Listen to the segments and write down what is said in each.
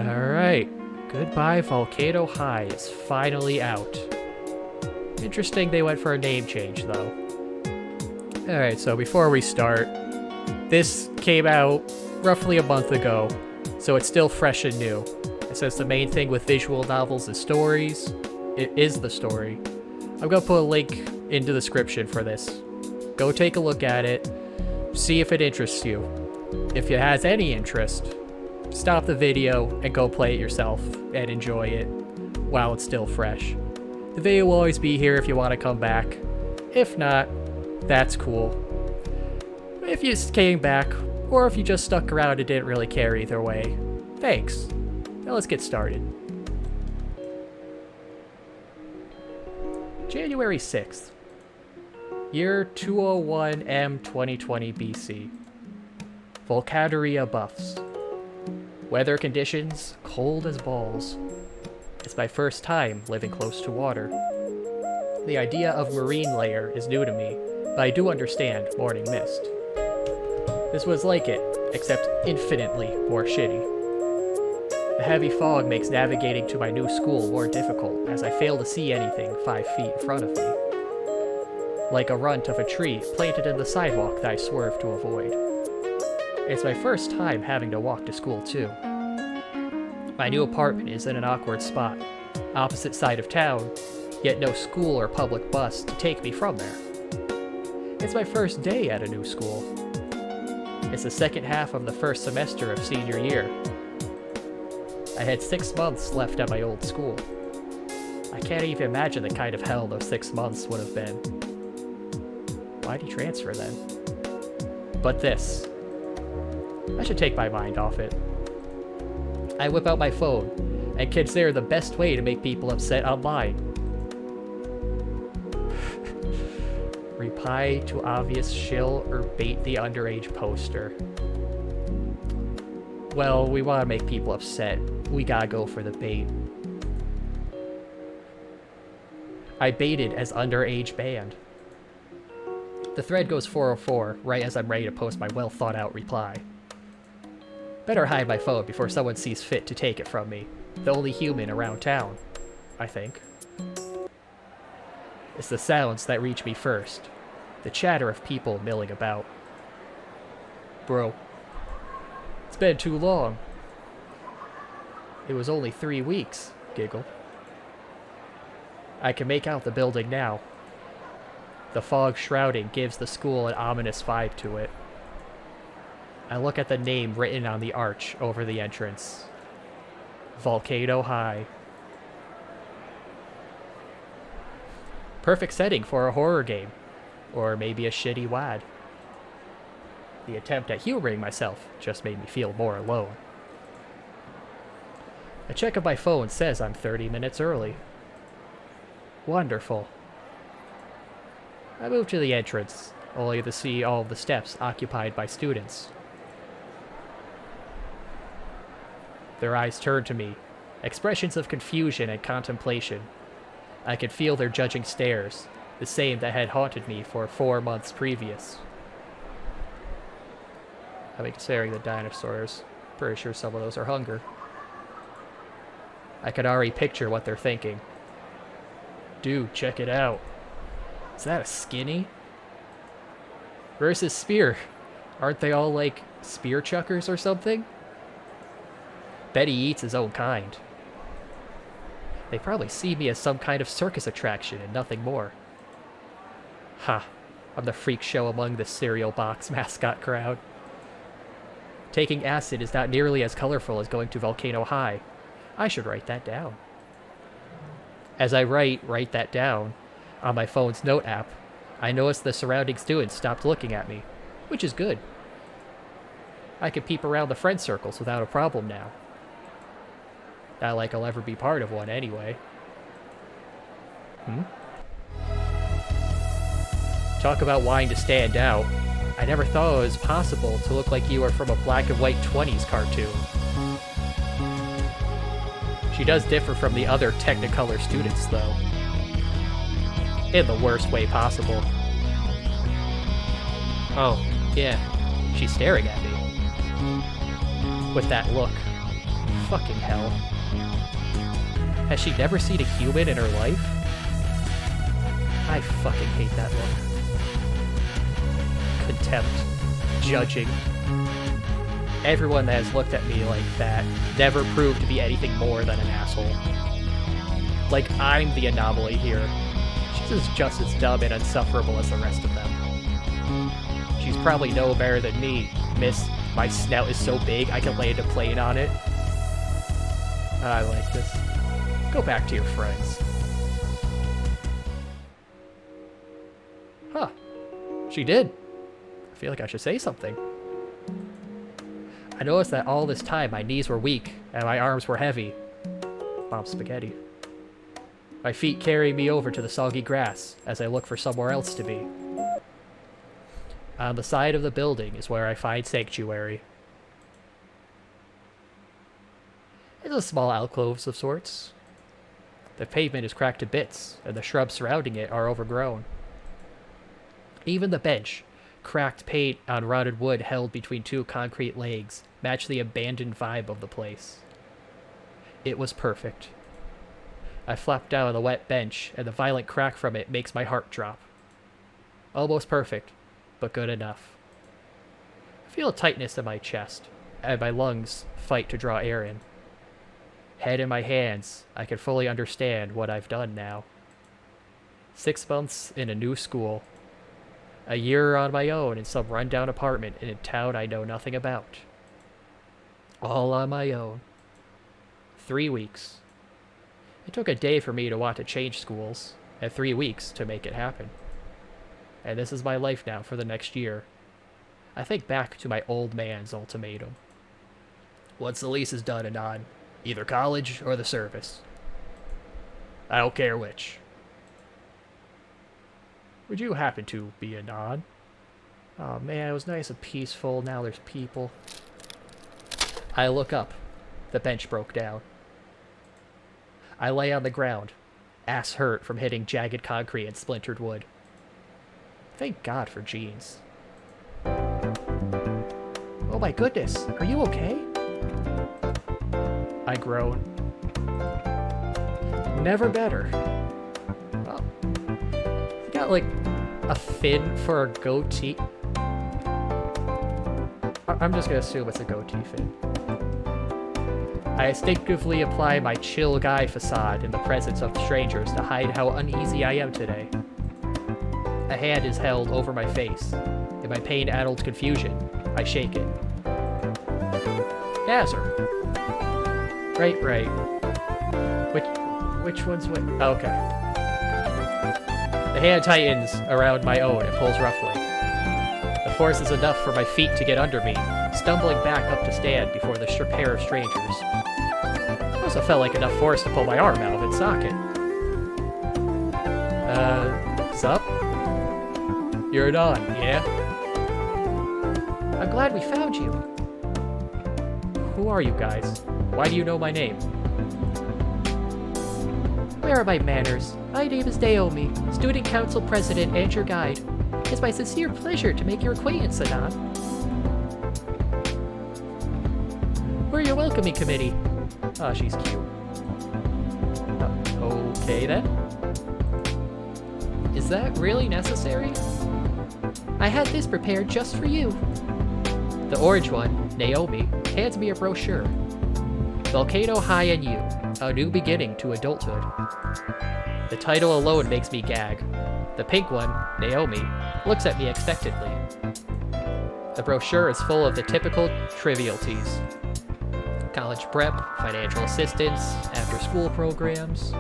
Alright, Goodbye Volcano High is finally out. Interesting they went for a name change, though. Alright, so before we start, this came out roughly a month ago, so it's still fresh and new. It says the main thing with visual novels is stories. It is the story. I'm gonna put a link in the description for this. Go take a look at it, see if it interests you. If it has any interest, stop the video and go play it yourself and enjoy it while it's still fresh. The video will always be here if you want to come back. If not, that's cool. If you came back, or if you just stuck around and didn't really care either way, thanks. Now let's get started. January 6th. Year 201 M 2020 BC. Volcano buffs. Weather conditions, cold as balls. It's my first time living close to water. The idea of marine layer is new to me, but I do understand morning mist. This was like it, except infinitely more shitty. The heavy fog makes navigating to my new school more difficult as I fail to see anything 5 feet in front of me. Like a runt of a tree planted in the sidewalk that I swerve to avoid. It's my first time having to walk to school too. My new apartment is in an awkward spot, opposite side of town, yet no school or public bus to take me from there. It's my first day at a new school. It's the second half of the first semester of senior year. I had 6 months left at my old school. I can't even imagine the kind of hell those 6 months would have been. Why'd he transfer then? But this. I should take my mind off it. I whip out my phone and consider the best way to make people upset online. Reply to obvious shill or bait the underage poster. Well, we want to make people upset. We gotta go for the bait. I baited as underage banned. The thread goes 404 right as I'm ready to post my well thought out reply. Better hide my phone before someone sees fit to take it from me. The only human around town, I think. It's the sounds that reach me first. The chatter of people milling about. Bro. It's been too long. It was only 3 weeks, giggle. I can make out the building now. The fog shrouding gives the school an ominous vibe to it. I look at the name written on the arch over the entrance. Volcano High. Perfect setting for a horror game. Or maybe a shitty WAD. The attempt at humoring myself just made me feel more alone. A check of my phone says I'm 30 minutes early. Wonderful. I move to the entrance, only to see all of the steps occupied by students. Their eyes turn to me, expressions of confusion and contemplation. I could feel their judging stares, the same that had haunted me for 4 months previous. I've been considering the dinosaurs. Pretty sure some of those are hunger. I could already picture what they're thinking. Dude, check it out. Is that a skinny? Where's his spear? Aren't they all like spear chuckers or something? Bet he eats his own kind. They probably see me as some kind of circus attraction and nothing more. Ha, I'm the freak show among the cereal box mascot crowd. Taking acid is not nearly as colorful as going to Volcano High. I should write that down. As I write that down, on my phone's note app, I notice the surrounding students stopped looking at me, which is good. I can peep around the friend circles without a problem now. Not like I'll ever be part of one anyway. Talk about wanting to stand out. I never thought it was possible to look like you were from a black and white 20s cartoon. She does differ from the other Technicolor students, though. In the worst way possible. Oh, yeah. She's staring at me. With that look. Fucking hell. Has she never seen a human in her life? I fucking hate that look. Contempt. Judging. Everyone that has looked at me like that never proved to be anything more than an asshole. Like, I'm the anomaly here. She's just as dumb and insufferable as the rest of them. She's probably no better than me, miss. My snout is so big I can land a plane on it. I like this. Go back to your friends. Huh. She did. I feel like I should say something. I noticed that all this time my knees were weak and my arms were heavy. Mom's spaghetti. My feet carry me over to the soggy grass as I look for somewhere else to be. On the side of the building is where I find sanctuary. It's a small alcove of sorts. The pavement is cracked to bits, and the shrubs surrounding it are overgrown. Even the bench, cracked paint on rotted wood held between two concrete legs, matched the abandoned vibe of the place. It was perfect. I flop down on the wet bench, and the violent crack from it makes my heart drop. Almost perfect, but good enough. I feel a tightness in my chest, and my lungs fight to draw air in. Head in my hands, I can fully understand what I've done now. 6 months in a new school. A year on my own in some rundown apartment in a town I know nothing about. All on my own. 3 weeks. It took a day for me to want to change schools, and 3 weeks to make it happen. And this is my life now for the next year. I think back to my old man's ultimatum. Once the lease is done and on, either college or the service. I don't care which. Would you happen to be a nod? Oh man, it was nice and peaceful, now there's people. I look up. The bench broke down. I lay on the ground, ass hurt from hitting jagged concrete and splintered wood. Thank God for jeans. Oh my goodness, are you okay? I groan. Never better. Well, you got like a fin for a goatee. I'm just gonna assume it's a goatee fin. I instinctively apply my chill guy facade in the presence of strangers to hide how uneasy I am today. A hand is held over my face. In my pain-addled confusion, I shake it. Nazar. Right. Which one's which? Oh, okay. The hand tightens around my own and pulls roughly. The force is enough for my feet to get under me, stumbling back up to stand before the pair of strangers. It also felt like enough force to pull my arm out of its socket. Sup? You're done, yeah? I'm glad we found you. Who are you guys? Why do you know my name? Where are my manners? My name is Naomi, Student Council President and your guide. It's my sincere pleasure to make your acquaintance, Anon. We're your welcoming committee. Oh, she's cute. Okay then. Is that really necessary? I had this prepared just for you. The orange one, Naomi, hands me a brochure. Volcano High and You, A New Beginning to Adulthood. The title alone makes me gag. The pink one, Naomi, looks at me expectantly. The brochure is full of the typical trivialities. College prep, financial assistance, after-school programs.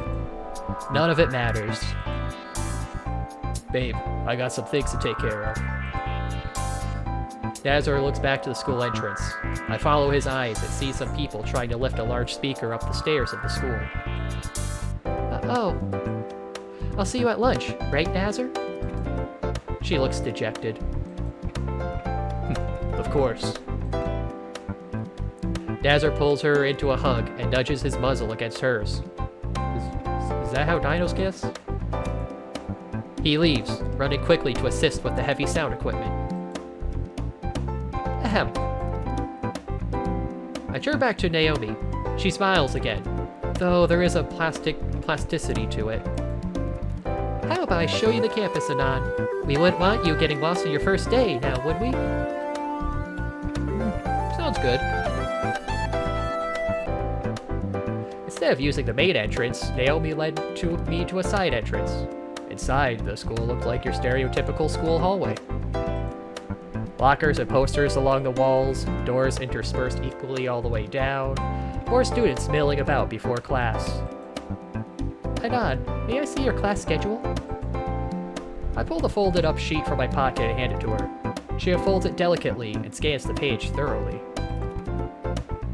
None of it matters. Babe, I got some things to take care of. Nazar looks back to the school entrance. I follow his eyes and see some people trying to lift a large speaker up the stairs of the school. Oh. I'll see you at lunch, right, Nazar? She looks dejected. Of course. Nazar pulls her into a hug and nudges his muzzle against hers. Is that how dinos kiss? He leaves, running quickly to assist with the heavy sound equipment. Ahem. I turn back to Naomi. She smiles again, though there is a plasticity to it. How about I show you the campus, Anon? We wouldn't want you getting lost on your first day, now would we? Sounds good. Instead of using the main entrance, Naomi led me to a side entrance. Inside, the school looked like your stereotypical school hallway. Lockers and posters along the walls, doors interspersed equally all the way down, more students milling about before class. Anon, may I see your class schedule? I pulled a folded up sheet from my pocket and handed it to her. She unfolds it delicately and scans the page thoroughly.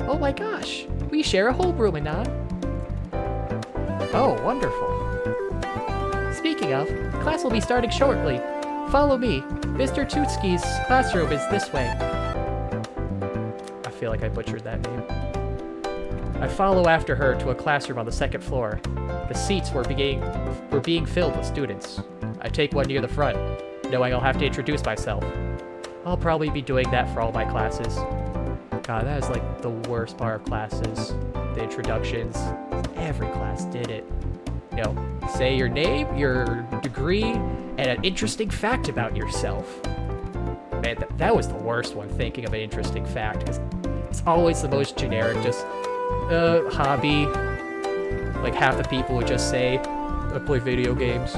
Oh my gosh, we share a homeroom, Anon. Oh, wonderful. Speaking of, class will be starting shortly. Follow me. Mr. Tutski's classroom is this way. I feel like I butchered that name. I follow after her to a classroom on the second floor. The seats were being filled with students. I take one near the front, knowing I'll have to introduce myself. I'll probably be doing that for all my classes. God, that is like the worst part of classes. The introductions. Every class did it. You know, say your name, your degree, and an interesting fact about yourself. Man, that was the worst one, thinking of an interesting fact, because it's always the most generic, just, hobby. Like, half the people would just say, I play video games.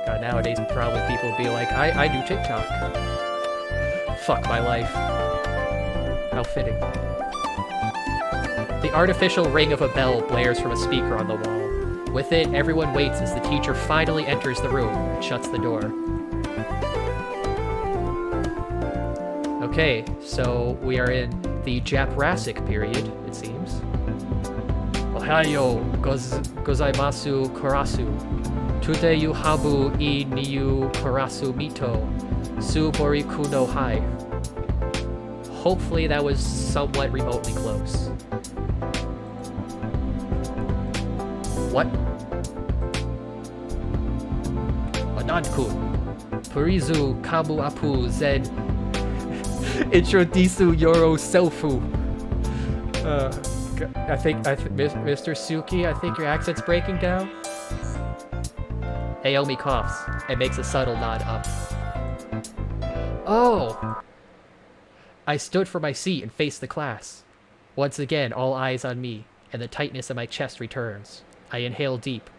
God, nowadays, probably people would be like, I do TikTok. Fuck my life. How fitting. The artificial ring of a bell blares from a speaker on the wall. With it, everyone waits as the teacher finally enters the room and shuts the door. Okay, so we are in the Japrassic period, it seems. Ohayo gozaimasu karasu. Today you habu I niu karasu mito. Su boriku no hai. Hopefully that was somewhat remotely close. What? Anan-kun. Purizu kabu apu zen. Introdusu yoro selfu. I think Mr. Suki, I think your accent's breaking down. Naomi coughs and makes a subtle nod up. Oh! I stood from my seat and faced the class. Once again, all eyes on me, and the tightness in my chest returns. I inhale deep,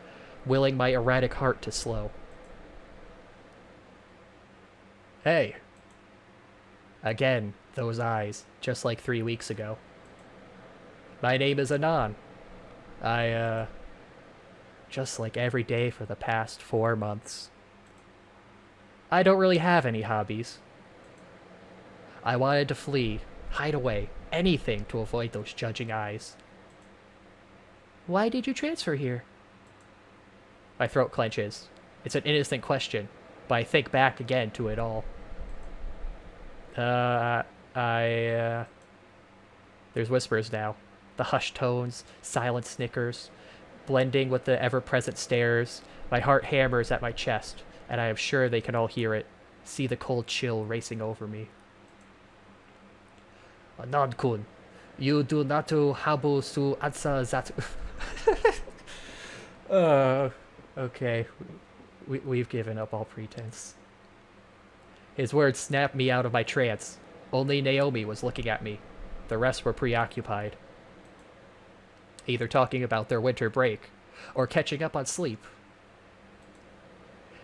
willing my erratic heart to slow. Hey. Again, those eyes, just like 3 weeks ago. My name is Anon. Just like every day for the past 4 months. I don't really have any hobbies. I wanted to flee, hide away, anything to avoid those judging eyes. Why did you transfer here? My throat clenches. It's an innocent question, but I think back again to it all. There's whispers now. The hushed tones, silent snickers, blending with the ever-present stares. My heart hammers at my chest, and I am sure they can all hear it, see the cold chill racing over me. Anan-kun, you do not habu su atsa zatu. Okay. We've given up all pretense. His words snapped me out of my trance. Only Naomi was looking at me. The rest were preoccupied. Either talking about their winter break, or catching up on sleep.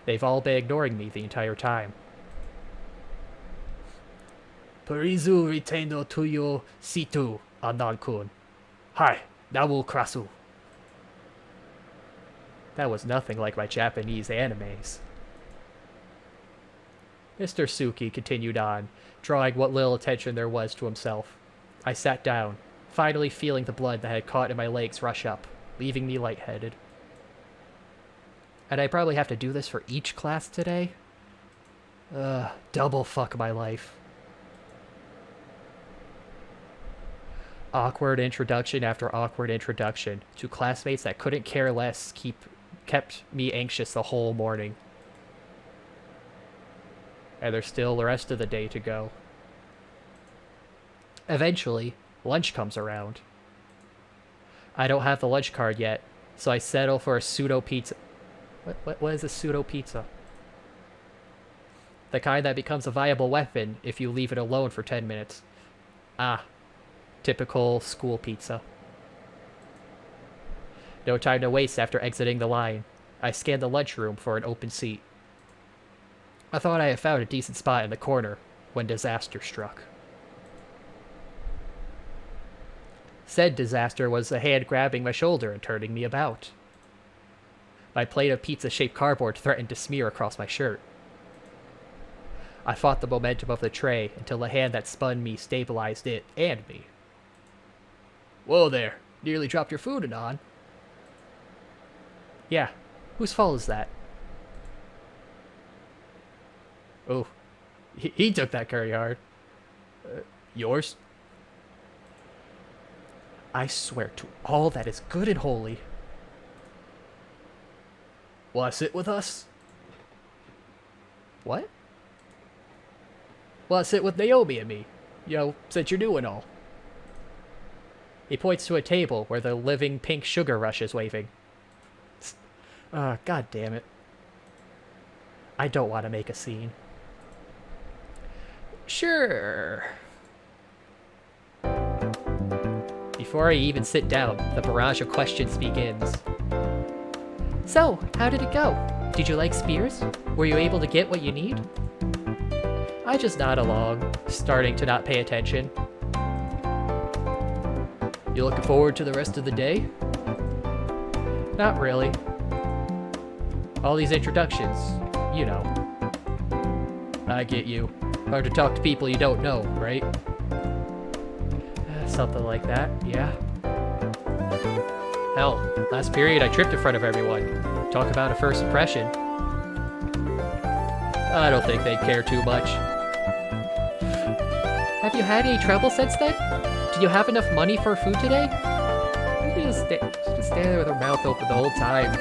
They've all been ignoring me the entire time. Parizu retaino tuyo situ, Anan-kun. Hi, namu krasu. That was nothing like my Japanese animes. Mr. Suki continued on, drawing what little attention there was to himself. I sat down, finally feeling the blood that had caught in my legs rush up, leaving me lightheaded. And I probably have to do this for each class today? Double fuck my life. Awkward introduction after awkward introduction to classmates that couldn't care less kept me anxious the whole morning. And there's still the rest of the day to go. Eventually, lunch comes around. I don't have the lunch card yet, so I settle for a pseudo pizza. What is a pseudo pizza? The kind that becomes a viable weapon if you leave it alone for 10 minutes. Ah, typical school pizza. No time to waste after exiting the line. I scanned the lunchroom for an open seat. I thought I had found a decent spot in the corner when disaster struck. Said disaster was a hand grabbing my shoulder and turning me about. My plate of pizza-shaped cardboard threatened to smear across my shirt. I fought the momentum of the tray until the hand that spun me stabilized it and me. Whoa there, nearly dropped your food, Anon. Yeah, whose fault is that? Oh, he took that very hard. Yours? I swear to all that is good and holy. Wanna sit with us? What? Wanna sit with Naomi and me? You know, since you're doing all. He points to a table where the living pink sugar rush is waving. God damn it. I don't want to make a scene. Sure. Before I even sit down, the barrage of questions begins. So, how did it go? Did you like Spears? Were you able to get what you need? I just nod along, starting to not pay attention. You looking forward to the rest of the day? Not really. All these introductions, you know. I get you. Hard to talk to people you don't know, right? Something like that, yeah. Hell, last period I tripped in front of everyone. Talk about a first impression. I don't think they'd care too much. Have you had any trouble since then? Do you have enough money for food today? You just stand there with her mouth open the whole time.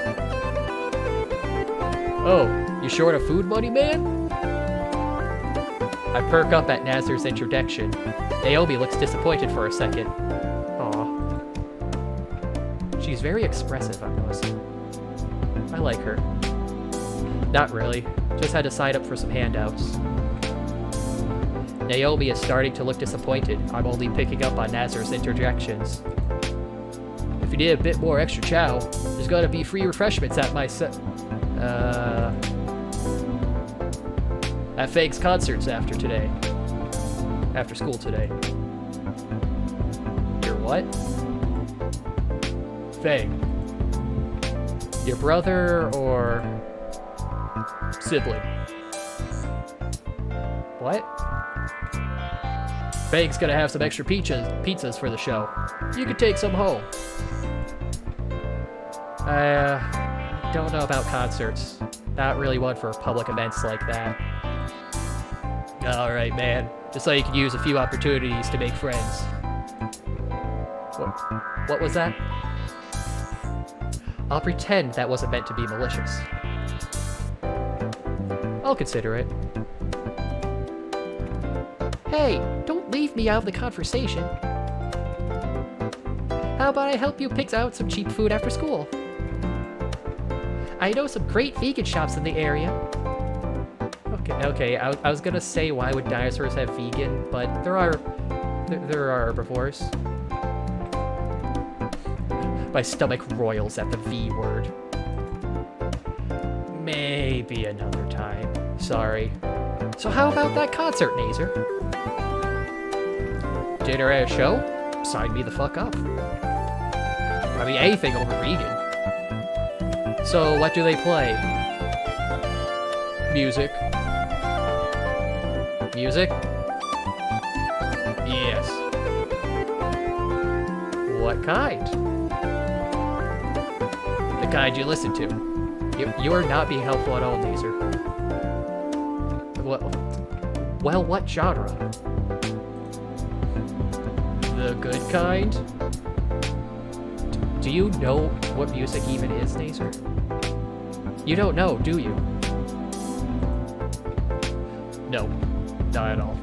Oh, you short of food money, man? I perk up at Nazar's introduction. Naomi looks disappointed for a second. Aw. She's very expressive, I'm noticing. I like her. Not really. Just had to sign up for some handouts. Naomi is starting to look disappointed. I'm only picking up on Nazar's interjections. If you need a bit more extra chow, there's gotta be free refreshments at my at Fake's concerts after today. After school today. Your what? Fake. Your brother or sibling? What? Fake's gonna have some extra pizzas for the show. You could take some home. I don't know about concerts. Not really one for public events like that. Alright, man. Just so you can use a few opportunities to make friends. What was that? I'll pretend that wasn't meant to be malicious. I'll consider it. Hey, don't leave me out of the conversation. How about I help you pick out some cheap food after school? I know some great vegan shops in the area. Okay, I was gonna say why would dinosaurs have vegan, but there are herbivores. My stomach roils at the V word. Maybe another time. Sorry. So how about that concert, Nazer? Dinner at a show? Sign me the fuck up. I mean, anything over vegan. So what do they play? Music. Music? Yes. What kind? The kind you listen to. You are not being helpful at all, Nazer. Well, what genre? The good kind? Do you know what music even is, Nazer? You don't know, do you? No, not at all.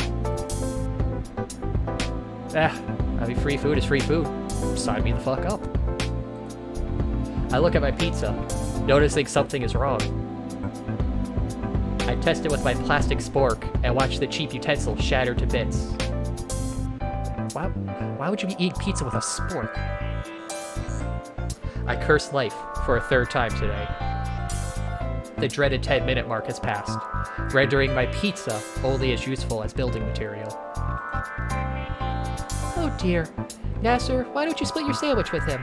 I mean, free food is free food. Sign me the fuck up. I look at my pizza, noticing something is wrong. I test it with my plastic spork and watch the cheap utensil shatter to bits. Why would you be eating pizza with a spork? I curse life for a third time today. The dreaded 10-minute mark has passed, rendering my pizza only as useful as building material. Oh dear. Nasser, why don't you split your sandwich with him?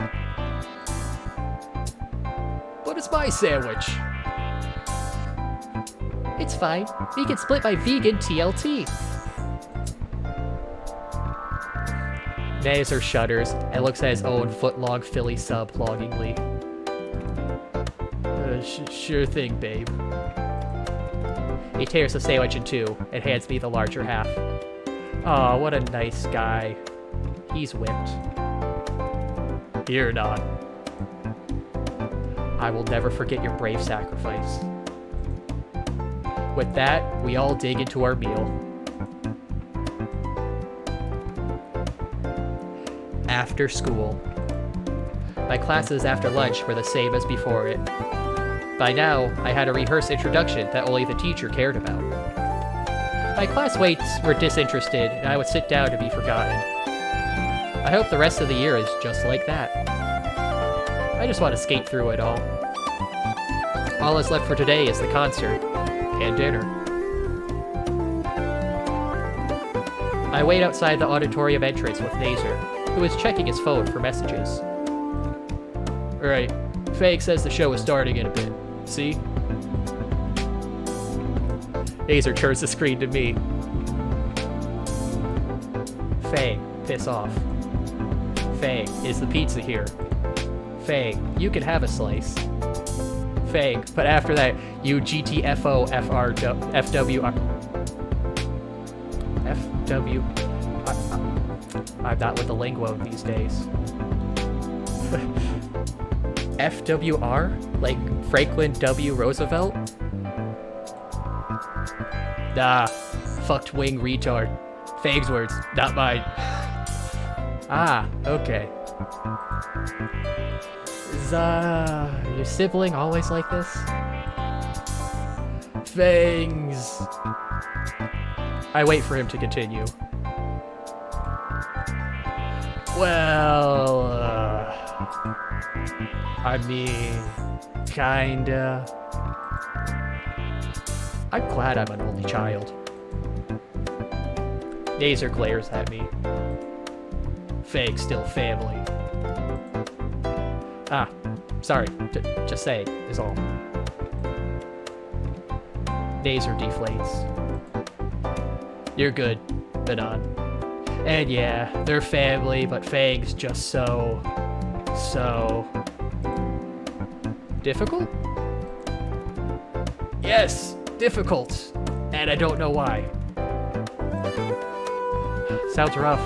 What is my sandwich? It's fine. We can split my vegan TLT. Nasser shudders and looks at his own foot-long Philly sub longingly. Sure thing, babe. He tears the sandwich in two and hands me the larger half. Aw, what a nice guy. He's whipped. You're not. I will never forget your brave sacrifice. With that, we all dig into our meal. After school. My classes after lunch were the same as before it. By now, I had a rehearsed introduction that only the teacher cared about. My classmates were disinterested, and I would sit down to be forgotten. I hope the rest of the year is just like that. I just want to skate through it all. All that's left for today is the concert and dinner. I wait outside the auditorium entrance with Naser, who is checking his phone for messages. Alright, Fake says the show is starting in a bit. See? Naser turns the screen to me. Faye, piss off. Faye, is the pizza here? Faye, you can have a slice. Faye, but after that, you GTFO FWR. FW. I'm not with the lingo these days. FWR? Like Franklin W. Roosevelt? Nah, fucked wing retard. Fage's words, not mine. Ah, okay. Is, your sibling always like this? Fangs. I wait for him to continue. Well, I mean, kinda. I'm glad I'm an only child. Naser glares at me. Fake's still family. Ah, sorry. Just saying, is all. Naser deflates. You're good, Banan. And yeah, they're family, but Fang's just so... Difficult? Yes, difficult. And I don't know why. Sounds rough.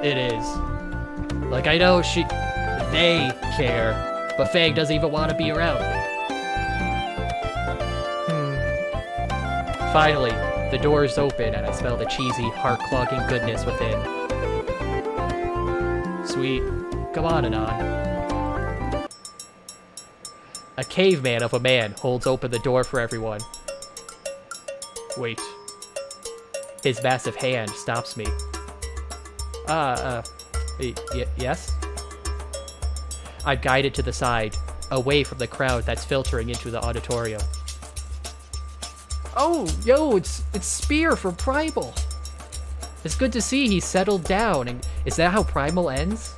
It is. Like, I know they care, but Fang doesn't even want to be around. Finally, the doors open and I smell the cheesy, heart-clogging goodness within. Sweet. Come on, Anon. A caveman of a man holds open the door for everyone. Wait. His massive hand stops me. Yes? I'm guided to the side, away from the crowd that's filtering into the auditorium. Oh, yo, it's Spear from Primal. It's good to see he's settled down. And is that how Primal ends?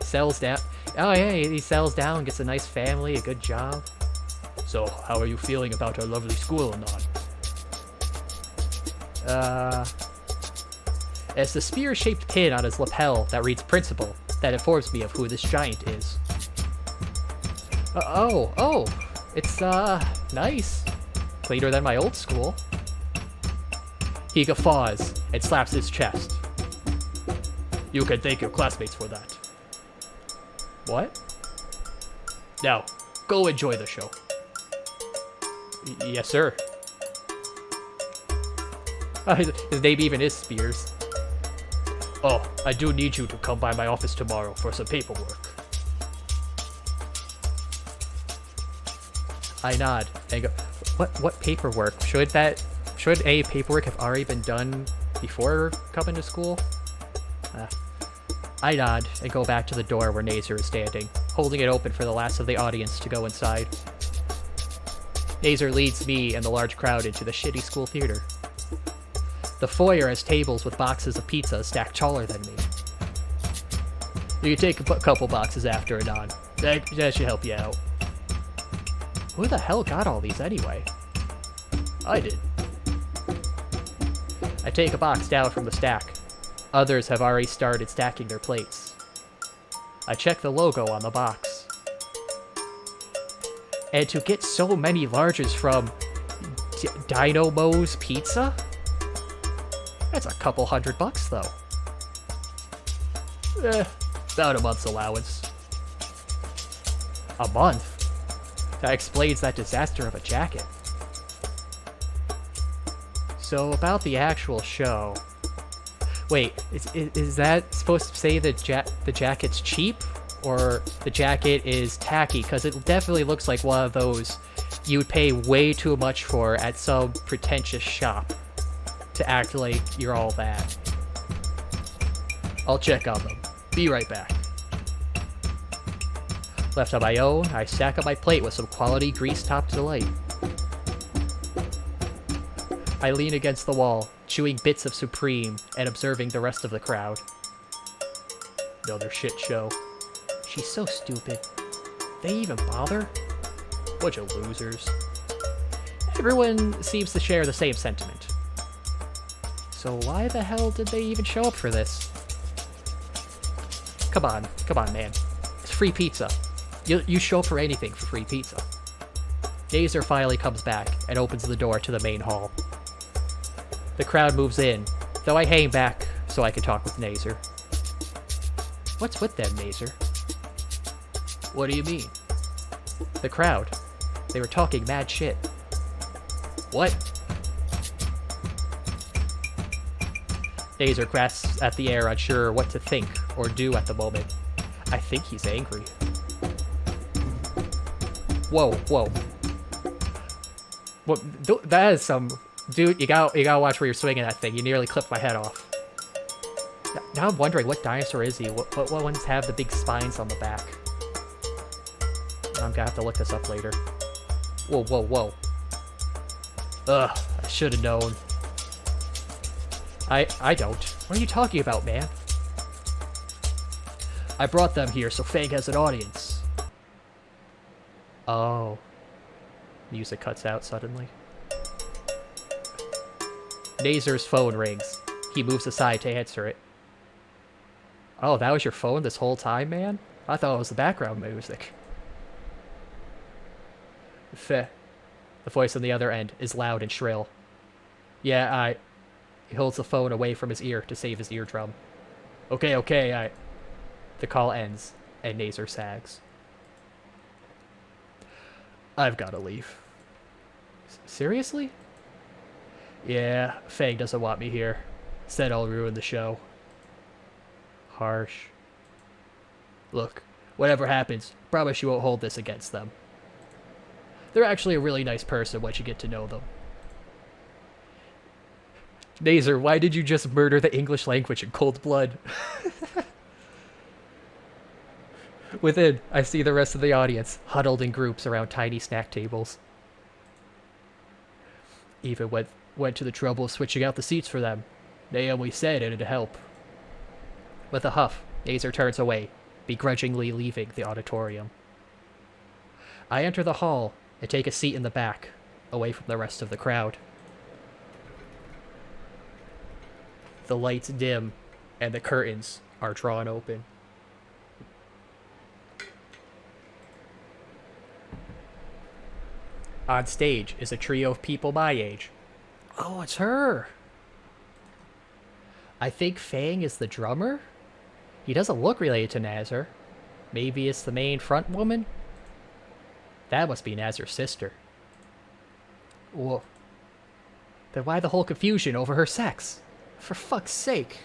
Settles down. Oh yeah, he settles down, gets a nice family, a good job. So, how are you feeling about our lovely school, Anon? It's the spear-shaped pin on his lapel that reads Principal that informs me of who this giant is. Oh, it's, nice. Cleaner than my old school. He guffaws and slaps his chest. You can thank your classmates for that. What? Now, go enjoy the show. Yes, sir. His name even is Spears. Oh, I do need you to come by my office tomorrow for some paperwork. I nod and go, what paperwork? Should any paperwork have already been done before coming to school? I nod and go back to the door where Nazer is standing, holding it open for the last of the audience to go inside. Nazer leads me and the large crowd into the shitty school theater. The foyer has tables with boxes of pizza stacked taller than me. You can take a couple boxes after and on. That should help you out. Who the hell got all these anyway? I did. I take a box down from the stack. Others have already started stacking their plates. I check the logo on the box. And to get so many larges from Dynamo's Pizza? That's a couple $100 though. About a month's allowance. A month? That explains that disaster of a jacket. So about the actual show. Wait, is that supposed to say that the jacket's cheap? Or the jacket is tacky? Because it definitely looks like one of those you would pay way too much for at some pretentious shop to act like you're all that. I'll check on them. Be right back. Left on my own, I stack up my plate with some quality grease-topped delight. I lean against the wall, chewing bits of Supreme and observing the rest of the crowd. Another shit show. She's so stupid. They even bother? Bunch of losers. Everyone seems to share the same sentiment. So why the hell did they even show up for this? Come on, man. It's free pizza. You show up for anything for free pizza. Nazer finally comes back and opens the door to the main hall. The crowd moves in, though I hang back so I can talk with Nazer. What's with them, Nazer? What do you mean? The crowd. They were talking mad shit. What? Nazer grasps at the air, unsure what to think or do at the moment. I think he's angry. Whoa. What? That is some... Dude, you gotta watch where you're swinging that thing. You nearly clipped my head off. Now I'm wondering, what dinosaur is he? What ones have the big spines on the back? I'm gonna have to look this up later. Whoa. Ugh, I should have known. I don't. What are you talking about, man? I brought them here so Fang has an audience. Oh. Music cuts out suddenly. Nazer's phone rings. He moves aside to answer it. Oh, that was your phone this whole time, man? I thought it was the background music. The voice on the other end is loud and shrill. Yeah, He holds the phone away from his ear to save his eardrum. Okay, The call ends, and Nazer sags. I've gotta leave. Seriously? Yeah, Fang doesn't want me here. Said I'll ruin the show. Harsh. Look, whatever happens, promise you won't hold this against them. They're actually a really nice person once you get to know them. Nazer, why did you just murder the English language in cold blood? Within, I see the rest of the audience, huddled in groups around tiny snack tables. Even went to the trouble of switching out the seats for them. Naomi said it'd help. With a huff, Nazer turns away, begrudgingly leaving the auditorium. I enter the hall and take a seat in the back, away from the rest of the crowd. The lights dim, and the curtains are drawn open. On stage is a trio of people my age. Oh, it's her! I think Fang is the drummer? He doesn't look related to Nazer. Maybe it's the main front woman? That must be Nazer's sister. Whoa. Then why the whole confusion over her sex? For fuck's sake.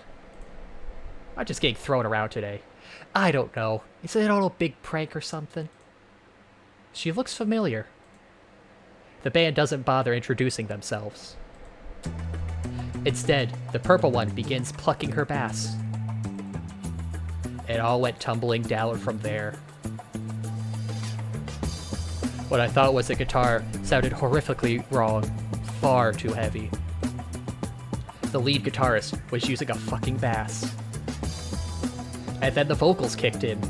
I'm just getting thrown around today. I don't know. Is it all a big prank or something? She looks familiar. The band doesn't bother introducing themselves. Instead, the purple one begins plucking her bass. It all went tumbling down from there. What I thought was a guitar sounded horrifically wrong, far too heavy. The lead guitarist was using a fucking bass. And then the vocals kicked in.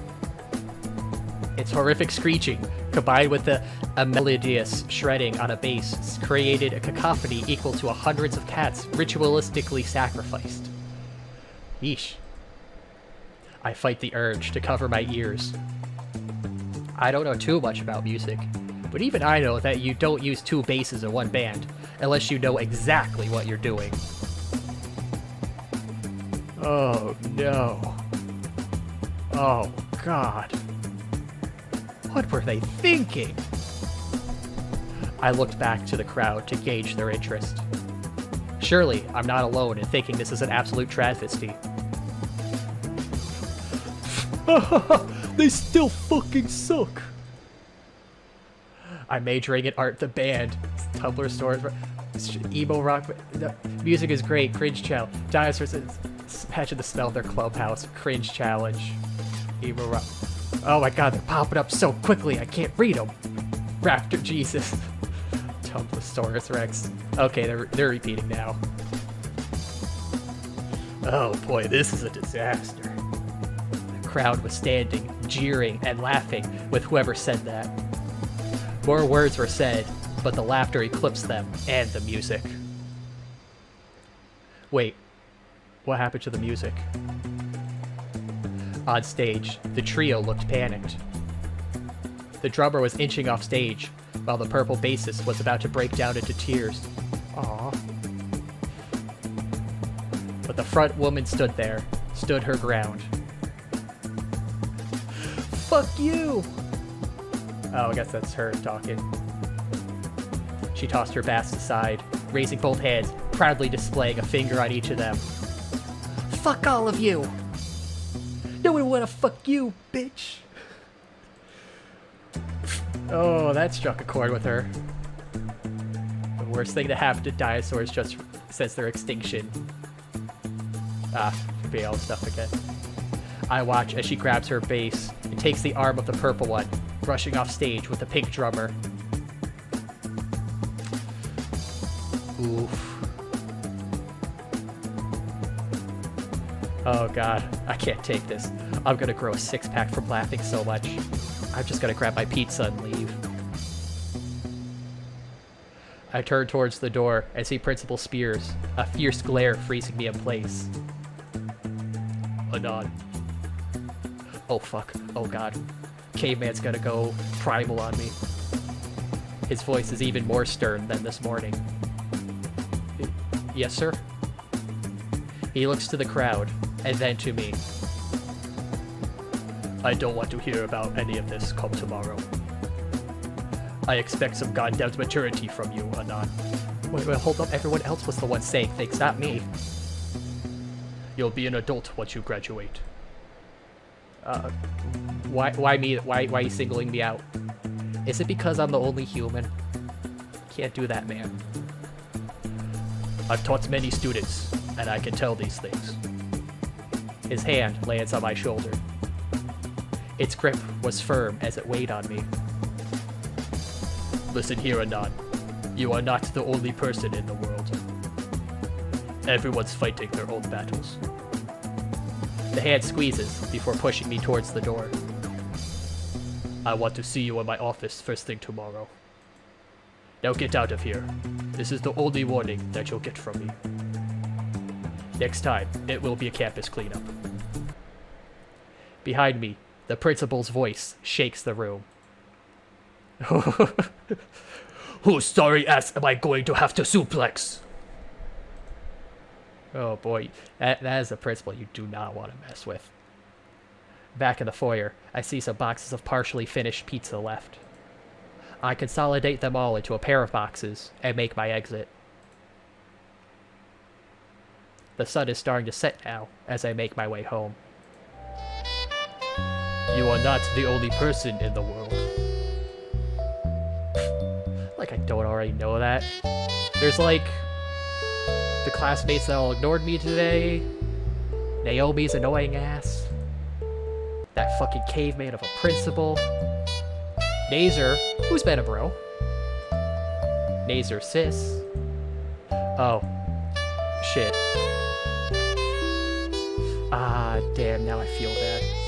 Its horrific screeching, combined with a melodious shredding on a bass, created a cacophony equal to hundreds of cats ritualistically sacrificed. Yeesh. I fight the urge to cover my ears. I don't know too much about music, but even I know that you don't use two basses in one band, unless you know exactly what you're doing. Oh no. Oh God. What were they thinking? I looked back to the crowd to gauge their interest. Surely, I'm not alone in thinking this is an absolute travesty. They still fucking suck! I'm majoring in art the band. Tumblr stores, emo rock. The music is great. Cringe challenge. Dinosaurs. Imagine the smell of their clubhouse. Cringe challenge. Emo rock. Oh my god, they're popping up so quickly I can't read them. Raptor Jesus. Tumblr Rex. Okay, they're repeating now. Oh boy, this is a disaster. The crowd was standing, jeering, and laughing with whoever said that. More words were said, but the laughter eclipsed them and the music. Wait, what happened to the music? On stage, the trio looked panicked. The drummer was inching off stage, while the purple bassist was about to break down into tears. Aww. But the front woman stood her ground. Fuck you! Oh, I guess that's her talking. She tossed her bass aside, raising both hands, proudly displaying a finger on each of them. Fuck all of you! No one wanna fuck you, bitch! Oh, that struck a chord with her. The worst thing to happen to dinosaurs just since their extinction. Be all stuff again. I watch as she grabs her bass and takes the arm of the purple one, rushing off stage with the pink drummer. Oof. Oh god, I can't take this. I'm gonna grow a six-pack from laughing so much. I'm just gonna grab my pizza and leave. I turn towards the door and see Principal Spears, a fierce glare freezing me in place. A nod. Oh fuck, oh god. Caveman's gonna go primal on me. His voice is even more stern than this morning. Yes, sir? He looks to the crowd, and then to me. I don't want to hear about any of this come tomorrow. I expect some goddamn maturity from you, Anon. Wait, hold up. Everyone else was the one saying things, not me. You'll be an adult once you graduate. Why me? Why are you singling me out? Is it because I'm the only human? Can't do that, man. I've taught many students, and I can tell these things. His hand lands on my shoulder. Its grip was firm as it weighed on me. Listen here, Anon. You are not the only person in the world. Everyone's fighting their own battles. The hand squeezes before pushing me towards the door. I want to see you in my office first thing tomorrow. Now get out of here. This is the only warning that you'll get from me. Next time, it will be a campus cleanup. Behind me, the principal's voice shakes the room. Whose sorry ass am I going to have to suplex? Oh boy, that is a principal you do not want to mess with. Back in the foyer, I see some boxes of partially finished pizza left. I consolidate them all into a pair of boxes and make my exit. The sun is starting to set now as I make my way home. You are not the only person in the world. Like I don't already know that. There's like the classmates that all ignored me today. Naomi's annoying ass. That fucking caveman of a principal. Nazer, who's been a bro. Nazer sis. Oh. Shit. Ah, damn, now I feel bad.